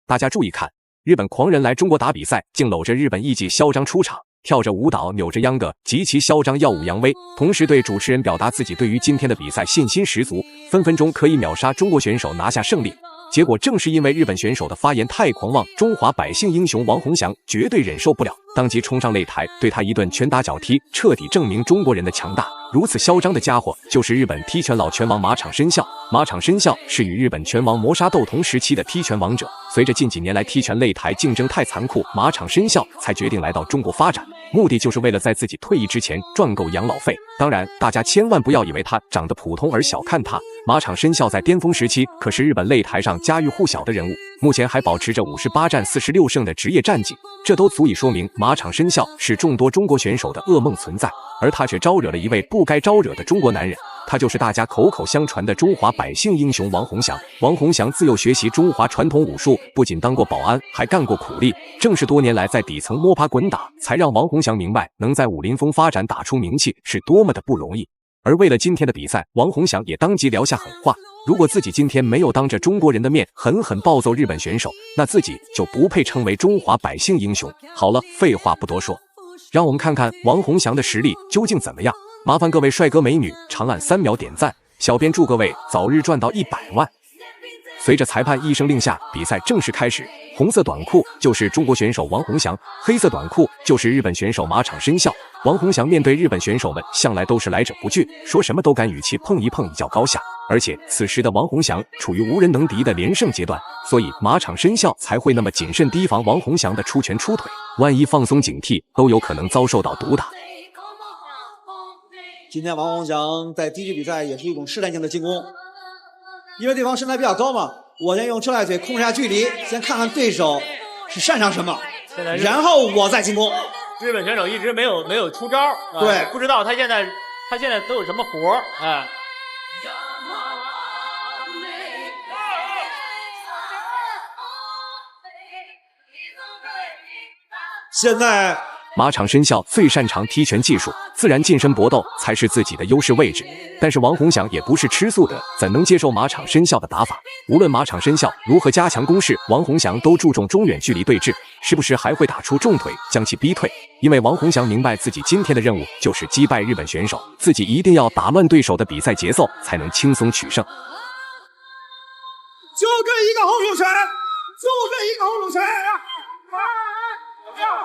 大家注意看，日本狂人来中国打比赛，竟搂着日本艺伎嚣张出场，跳着舞蹈，扭着秧歌，极其嚣张，耀武扬威，同时对主持人表达自己对于今天的比赛信心十足，分分钟可以秒杀中国选手拿下胜利。结果正是因为日本选手的发言太狂妄，中华百姓英雄王洪祥绝对忍受不了，当即冲上擂台，对他一顿拳打脚踢，彻底证明中国人的强大。如此嚣张的家伙，就是日本踢拳老拳王马场伸孝。马场伸孝是与日本拳王磨砂斗同时期的踢拳王者，随着近几年来踢拳擂台竞争太残酷，马场伸孝才决定来到中国发展，目的就是为了在自己退役之前赚够养老费。当然，大家千万不要以为他长得普通而小看他，马场伸孝在巅峰时期可是日本擂台上家喻户晓的人物，目前还保持着58战46胜的职业战绩，这都足以说明马场伸孝是众多中国选手的噩梦存在，而他却招惹了一位不该招惹的中国男人。他就是大家口口相传的中华百姓英雄王洪祥。王洪祥自幼学习中华传统武术，不仅当过保安，还干过苦力。正是多年来在底层摸爬滚打，才让王洪祥明白能在武林风发展打出名气是多么的不容易。而为了今天的比赛，王洪祥也当即撂下狠话，如果自己今天没有当着中国人的面狠狠暴揍日本选手，那自己就不配称为中华百姓英雄。好了，废话不多说，让我们看看王洪祥的实力究竟怎么样。麻烦各位帅哥美女长按3秒点赞，小编祝各位早日赚到100万。随着裁判一声令下，比赛正式开始。红色短裤就是中国选手王洪祥，黑色短裤就是日本选手马场伸孝。王洪祥面对日本选手们向来都是来者不拒，说什么都敢与其碰一碰，一较高下。而且此时的王洪祥处于无人能敌的连胜阶段，所以马场伸孝才会那么谨慎提防王洪祥的出拳出腿，万一放松警惕，都有可能遭受到毒打。今天王洪祥在第一局比赛也是一种试探性的进攻，因为对方身材比较高嘛，我先用车来腿控制下距离，先看看对手是擅长什么，然后我再进攻。日本选手一直没有出招，对，不知道他现在都有什么活哎。现在马场伸孝最擅长踢拳技术，自然近身搏斗才是自己的优势位置。但是王洪祥也不是吃素的，怎能接受马场伸孝的打法？无论马场伸孝如何加强攻势，王洪祥都注重中远距离对峙，时不时还会打出重腿将其逼退。因为王洪祥明白自己今天的任务就是击败日本选手，自己一定要打乱对手的比赛节奏，才能轻松取胜。就这一个后手拳，就这一个后手拳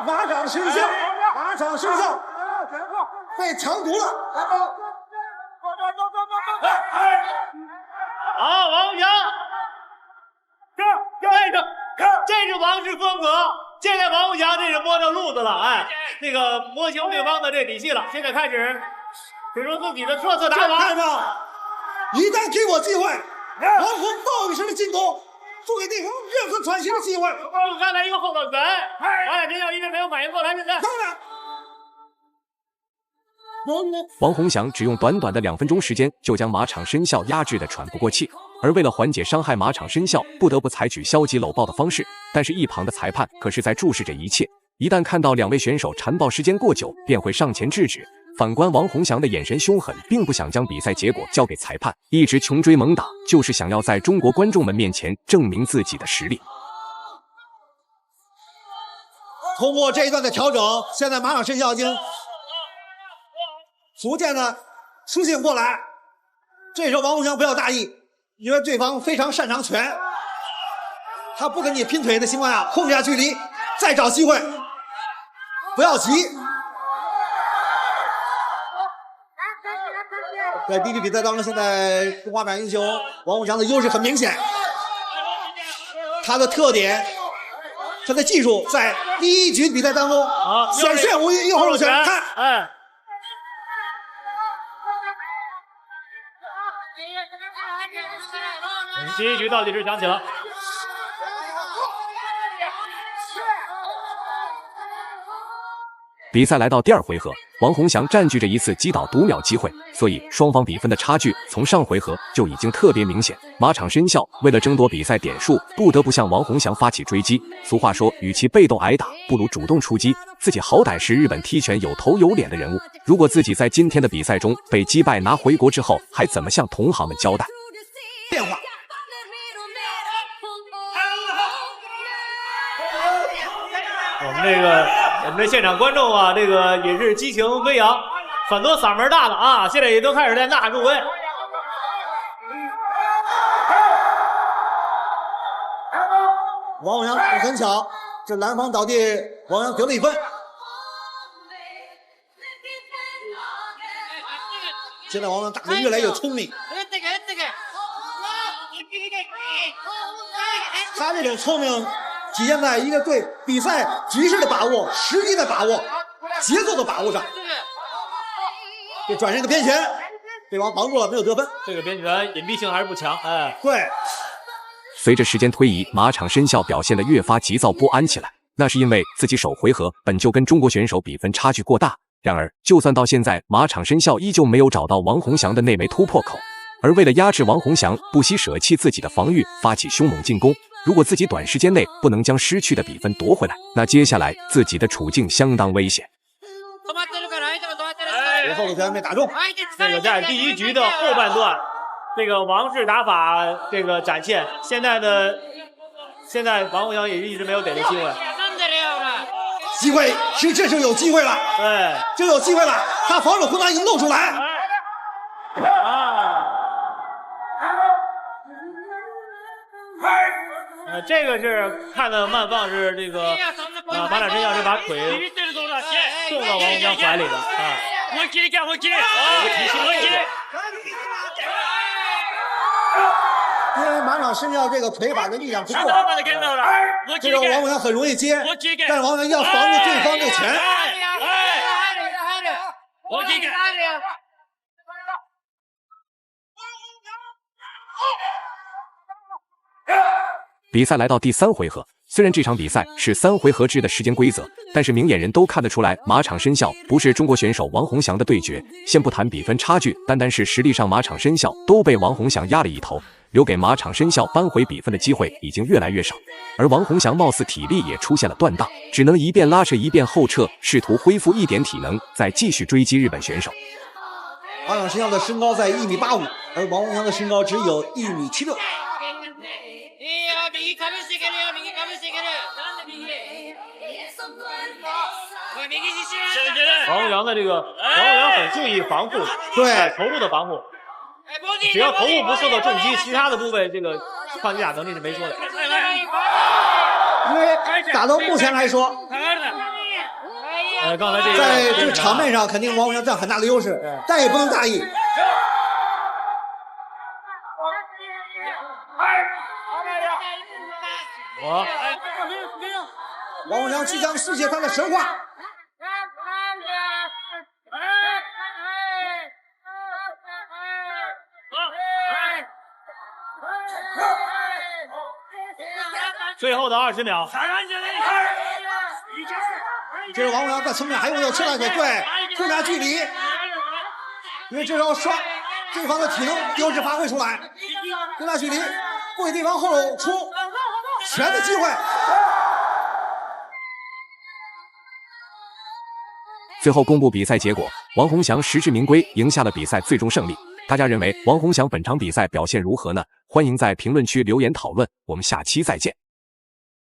马场伸孝，马场伸孝被强毒了。好，王洪祥，这是王氏风格。现在王洪祥这是摸着路子了，哎，那个摸清对方的这底细了。现在开始使出自己的特色打法。一旦给我机会，王洪爆一声的进攻，不给对方任何喘息的机会。刚才一个后手拳，马场伸孝一直没有反应过来。现在当然。王洪祥只用短短的2分钟时间，就将马场伸孝压制得喘不过气。而为了缓解伤害马场伸孝，不得不采取消极搂抱的方式。但是一旁的裁判可是在注视着一切，一旦看到2位选手缠抱时间过久，便会上前制止。反观王洪祥的眼神凶狠，并不想将比赛结果交给裁判，一直穷追猛打，就是想要在中国观众们面前证明自己的实力。通过这一段的调整，现在马场伸孝已经逐渐的苏醒过来。这时候王洪祥不要大意，因为对方非常擅长拳，他不跟你拼腿的情况下，控制下距离，再找机会，不要急。在第一局比赛当中，现在中华百姓英雄王洪祥的优势很明显，他的特点，他的技术在第一局比赛当中显现无疑。一后手拳，看，哎。第一局倒计时响起了。比赛来到第2回合，王洪祥占据着一次击倒读秒机会，所以双方比分的差距从上回合就已经特别明显。马场伸孝为了争夺比赛点数，不得不向王洪祥发起追击。俗话说，与其被动挨打，不如主动出击。自己好歹是日本踢拳有头有脸的人物，如果自己在今天的比赛中被击败拿回国之后，还怎么向同行们交代？变化。我们这现场观众啊，这个也是激情飞扬，很多嗓门大的啊，现在也都开始在呐喊助威。王永阳很巧，这蓝方倒地，王永阳得了1分。现在王永阳打得越来越聪明，他这种聪明体现在一个对比赛局势的把握、时机的把握、节奏的把握上。这转身一个边拳，被王防住了，没有得分。这个边拳隐蔽性还是不强，哎，对。随着时间推移，马场申孝表现得越发急躁不安起来。那是因为自己首回合本就跟中国选手比分差距过大。然而，就算到现在，马场申孝依旧没有找到王洪祥的那枚突破口。而为了压制王洪祥，不惜舍弃自己的防御，发起凶猛进攻。如果自己短时间内不能将失去的比分夺回来，那接下来自己的处境相当危险。随后的拳没打中。这个在第1局的后半段，这个王氏打法这个展现，现在王洪祥也一直没有给这机会。机会是这就有机会了，对，就有机会了。他防守空档已经露出来。这个是看的慢放是这个马场申孝是把腿送到王洪祥怀里的啊。因为马场申孝这个腿把的力量不够，这个王洪祥很容易接，但是王洪祥要防住对方这个拳。比赛来到第3回合，虽然这场比赛是3回合制的时间规则，但是明眼人都看得出来，马场申孝不是中国选手王洪祥的对决。先不谈比分差距，单是实力上，马场申孝都被王洪祥压了一头，留给马场申孝扳回比分的机会已经越来越少。而王洪祥貌似体力也出现了断档，只能一边拉扯一边后撤，试图恢复一点体能，再继续追击日本选手。马场申孝的身高在1.85米，而王洪祥的身高只有1.76米。王洪祥的这个王洪祥很注意防护，对头部的防护，只要头部不受到重击，其他的部位这个抗击打能力是没说的。因为打到目前来说，刚才在这个场面上肯定王洪祥占很大的优势，但也不能大意。王洪祥即将书写他的神话。最后的20秒，这是王洪祥在侧面还有没有撤下去？对，更大距离，因为这时候双对方的体能优势发挥出来，更大距离，不给对方后出拳的机会。最后公布比赛结果，王洪祥实至名归，赢下了比赛最终胜利。大家认为王洪祥本场比赛表现如何呢？欢迎在评论区留言讨论，我们下期再见。